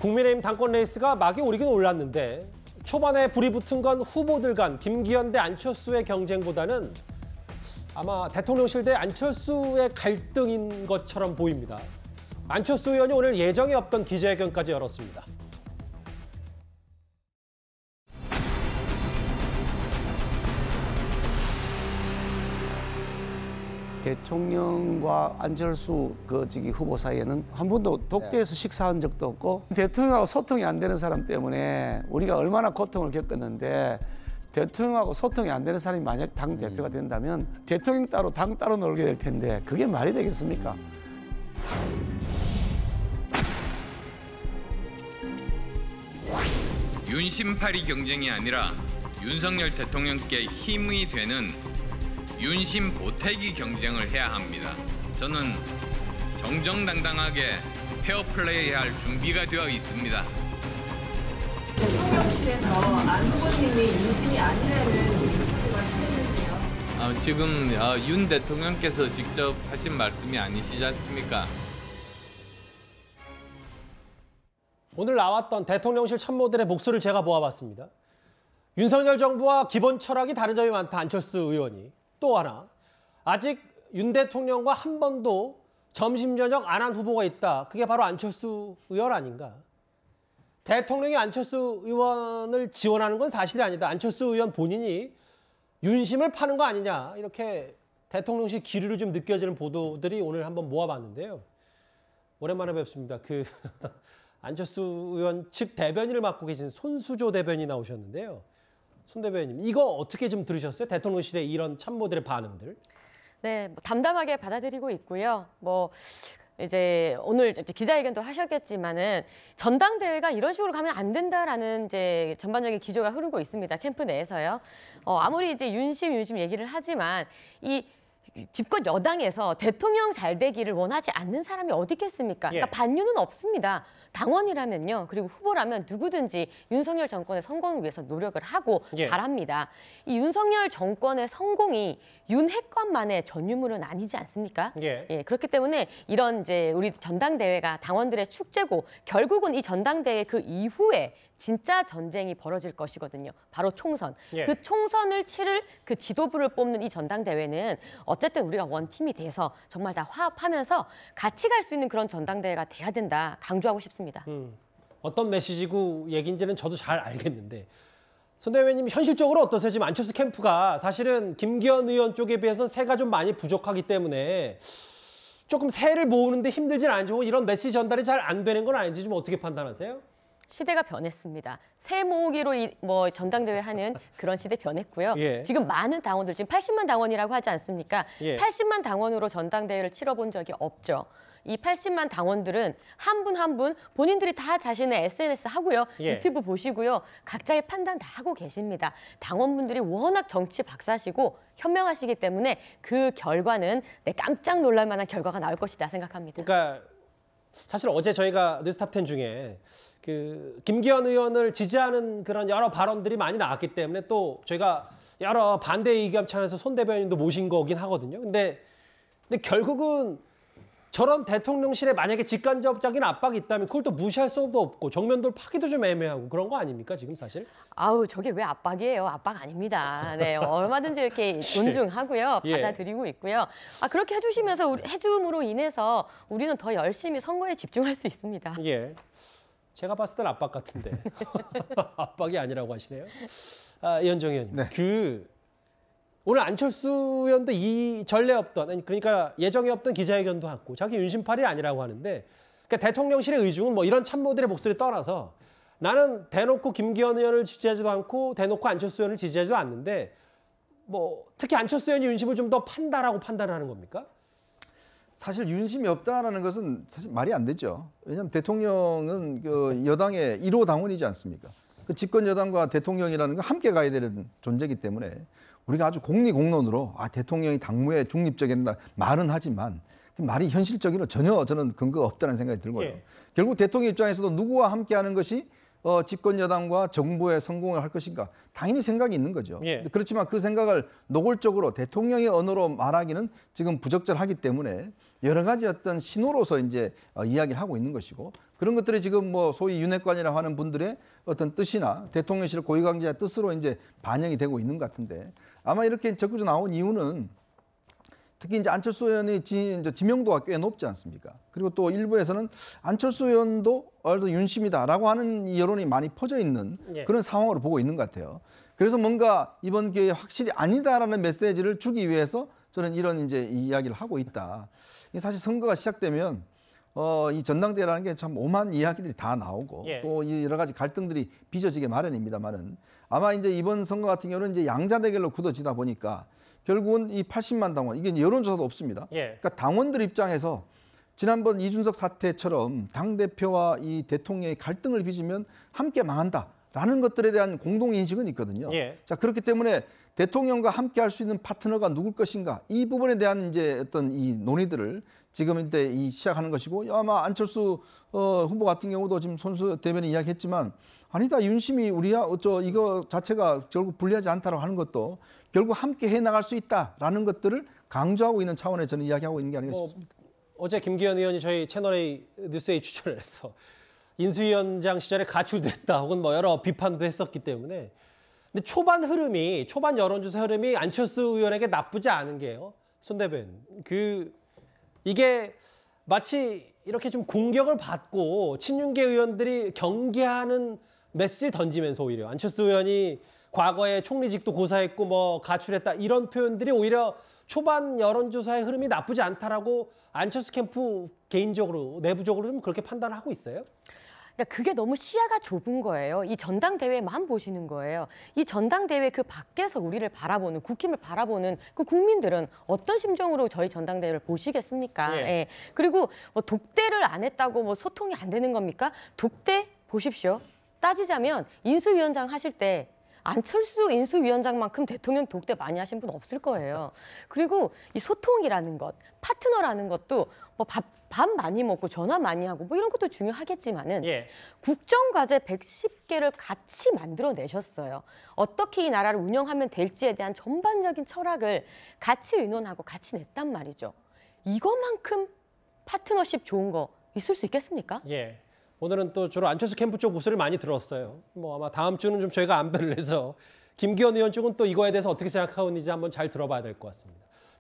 국민의힘 당권 레이스가 막이 오르긴 올랐는데 초반에 불이 붙은 건 후보들 간 김기현 대 안철수의 경쟁보다는 아마 대통령실 대 안철수의 갈등인 것처럼 보입니다. 안철수 의원이 오늘 예정에 없던 기자회견까지 열었습니다. 대통령과 안철수 후보 사이에는 한 번도 독대에서 식사한 적도 없고 대통령하고 소통이 안 되는 사람 때문에 우리가 얼마나 고통을 겪었는데 대통령하고 소통이 안 되는 사람이 만약 당 대표가 된다면 대통령 따로 당 따로 놀게 될 텐데 그게 말이 되겠습니까? 윤심팔이 경쟁이 아니라 윤석열 대통령께 힘이 되는 윤심 보태기 경쟁을 해야 합니다. 저는 정정당당하게 페어플레이할 준비가 되어 있습니다. 대통령실에서 안 후보님이 윤심이 아니라는 보도가 실렸는데요. 지금 윤 대통령께서 직접 하신 말씀이 아니시지 않습니까? 오늘 나왔던 대통령실 참모들의 목소리를 제가 모아봤습니다. 윤석열 정부와 기본 철학이 다른 점이 많다, 안철수 의원이. 또 하나, 아직 윤 대통령과 한 번도 점심 저녁 안 한 후보가 있다. 그게 바로 안철수 의원 아닌가. 대통령이 안철수 의원을 지원하는 건 사실이 아니다. 안철수 의원 본인이 윤심을 파는 거 아니냐. 이렇게 대통령실 기류를 좀 느껴지는 보도들이 오늘 한번 모아봤는데요. 오랜만에 뵙습니다. 안철수 의원 측 대변인을 맡고 계신 손수조 대변인이 나오셨는데요. 손 대변인님, 이거 어떻게 좀 들으셨어요? 대통령실의 이런 참모들의 반응들? 네, 담담하게 받아들이고 있고요. 이제 오늘 기자회견도 하셨겠지만은 전당대회가 이런 식으로 가면 안 된다라는 이제 전반적인 기조가 흐르고 있습니다. 캠프 내에서요. 아무리 이제 윤심 얘기를 하지만 이 집권 여당에서 대통령 잘 되기를 원하지 않는 사람이 어디 있겠습니까? 그러니까 반윤은 없습니다. 당원이라면요. 그리고 후보라면 누구든지 윤석열 정권의 성공을 위해서 노력을 하고 바랍니다. 이 윤석열 정권의 성공이 윤핵관만의 전유물은 아니지 않습니까? 그렇기 때문에 이런 이제 우리 전당대회가 당원들의 축제고 결국은 이 전당대회 그 이후에 진짜 전쟁이 벌어질 것이거든요. 바로 총선. 그 총선을 치를 그 지도부를 뽑는 이 전당대회는 어쨌든 우리가 원팀이 돼서 정말 다 화합하면서 같이 갈 수 있는 그런 전당대회가 돼야 된다. 강조하고 싶습니다. 어떤 메시지고 얘기인지는 저도 잘 알겠는데 손 대변인님 현실적으로 어떠세요? 지금 안철수 캠프가 사실은 김기현 의원 쪽에 비해서 세가 좀 많이 부족하기 때문에 조금 세를 모으는데 힘들진 않죠. 이런 메시지 전달이 잘 안 되는 건 아닌지 좀 어떻게 판단하세요? 시대가 변했습니다. 새 모으기로 전당대회 하는 그런 시대 변했고요. 지금 많은 당원들, 지금 80만 당원이라고 하지 않습니까? 80만 당원으로 전당대회를 치러본 적이 없죠. 이 80만 당원들은 한 분 한 분 본인들이 다 자신의 SNS 하고요. 유튜브 보시고요. 각자의 판단 다 하고 계십니다. 당원분들이 워낙 정치 박사시고 현명하시기 때문에 그 결과는 깜짝 놀랄 만한 결과가 나올 것이다 생각합니다. 그러니까 사실 어제 저희가 뉴스탑 10 중에 김기현 의원을 지지하는 그런 여러 발언들이 많이 나왔기 때문에 또 저희가 여러 반대 의견 차원에서 손 대변인도 모신 거긴 하거든요. 근데 결국은 저런 대통령실에 만약에 직간접적인 압박이 있다면 그걸 또 무시할 수도 없고 정면 돌파기도 좀 애매하고 그런 거 아닙니까 지금 사실? 저게 왜 압박이에요? 압박 아닙니다. 네, 얼마든지 이렇게 존중하고요. 받아들이고 있고요. 그렇게 해주시면서 해줌으로 인해서 우리는 더 열심히 선거에 집중할 수 있습니다. 제가 봤을 땐 압박 같은데 압박이 아니라고 하시네요. 이현정 의원님, 오늘 안철수 의원도 이 전례 없던, 그러니까 예정에 없던 기자회견도 하고 자기 윤심팔이 아니라고 하는데 그러니까 대통령실의 의중은 이런 참모들의 목소리 떠나서 나는 대놓고 김기현 의원을 지지하지도 않고 대놓고 안철수 의원을 지지하지도 않는데 특히 안철수 의원이 윤심을 좀 더 판다라고 판단하는 겁니까? 사실 윤심이 없다라는 것은 사실 말이 안 되죠. 왜냐하면 대통령은 여당의 1호 당원이지 않습니까? 집권 여당과 대통령이라는 건 함께 가야 되는 존재이기 때문에 우리가 아주 공리공론으로 대통령이 당무에 중립적이다 말은 하지만 그 말이 현실적으로 전혀 저는 근거가 없다는 생각이 들고요. 결국 대통령 입장에서도 누구와 함께하는 것이 집권 여당과 정부의 성공을 할 것인가 당연히 생각이 있는 거죠. 그렇지만 그 생각을 노골적으로 대통령의 언어로 말하기는 지금 부적절하기 때문에 여러 가지 어떤 신호로서 이제 이야기를 하고 있는 것이고 그런 것들이 지금 뭐 소위 윤핵관이라고 하는 분들의 어떤 뜻이나 대통령실 고위관계자의 뜻으로 이제 반영이 되고 있는 것 같은데 아마 이렇게 적극적으로 나온 이유는 특히 이제 안철수 의원의 지명도가 꽤 높지 않습니까? 그리고 또 일부에서는 안철수 의원도 윤심이다라고 하는 여론이 많이 퍼져 있는 그런 상황으로 보고 있는 것 같아요. 그래서 뭔가 이번 기회에 확실히 아니다라는 메시지를 주기 위해서 저는 이런 이제 이야기를 하고 있다. 사실 선거가 시작되면 이 전당대회라는 게 참 오만 이야기들이 다 나오고 또 여러 가지 갈등들이 빚어지게 마련입니다만은 아마 이제 이번 선거 같은 경우는 이제 양자 대결로 굳어지다 보니까 결국은 이 80만 당원 이게 여론조사도 없습니다. 그러니까 당원들 입장에서 지난번 이준석 사태처럼 당 대표와 이 대통령의 갈등을 빚으면 함께 망한다라는 것들에 대한 공동 인식은 있거든요. 자 그렇기 때문에 대통령과 함께 할 수 있는 파트너가 누굴 것인가 이 부분에 대한 이제 어떤 이 논의들을 지금 이때 시작하는 것이고 아마 안철수 후보 같은 경우도 지금 손수 대변인 이야기했지만 아니다 윤심이 우리야 이거 자체가 결국 불리하지 않다라고 하는 것도 결국 함께 해 나갈 수 있다라는 것들을 강조하고 있는 차원에 저는 이야기하고 있는 게 아닌가 싶습니다. 어제 김기현 의원이 저희 채널A 뉴스에 출연을 해서 인수위원장 시절에 가출됐다 혹은 뭐 여러 비판도 했었기 때문에 근데 초반 여론조사 흐름이 안철수 의원에게 나쁘지 않은 게요. 손 대변인. 이게 마치 이렇게 좀 공격을 받고 친윤계 의원들이 경계하는 메시지를 던지면서 오히려 안철수 의원이 과거에 총리직도 고사했고 뭐 가출했다 이런 표현들이 오히려 초반 여론조사의 흐름이 나쁘지 않다라고 안철수 캠프 개인적으로 내부적으로 좀 그렇게 판단을 하고 있어요? 그러니까 그게 너무 시야가 좁은 거예요. 이 전당대회만 보시는 거예요. 이 전당대회 그 밖에서 우리를 바라보는 국힘을 바라보는 그 국민들은 어떤 심정으로 저희 전당대회를 보시겠습니까? 예. 그리고 뭐 독대를 안 했다고 뭐 소통이 안 되는 겁니까? 독대 보십시오. 따지자면 인수위원장 하실 때 안철수 인수위원장만큼 대통령 독대 많이 하신 분 없을 거예요. 그리고 이 소통이라는 것, 파트너라는 것도 뭐 밥 많이 먹고 전화 많이 하고 뭐 이런 것도 중요하겠지만은 국정과제 110개를 같이 만들어내셨어요. 어떻게 이 나라를 운영하면 될지에 대한 전반적인 철학을 같이 의논하고 같이 냈단 말이죠. 이것만큼 파트너십 좋은 거 있을 수 있겠습니까? 오늘은 또 주로 안철수 캠프 쪽 목소리를 많이 들었어요. 뭐 아마 다음 주는 좀 저희가 안배를 해서 김기현 의원 쪽은 또 이거에 대해서 어떻게 생각하고 있는지 한번 잘 들어봐야 될 것 같습니다.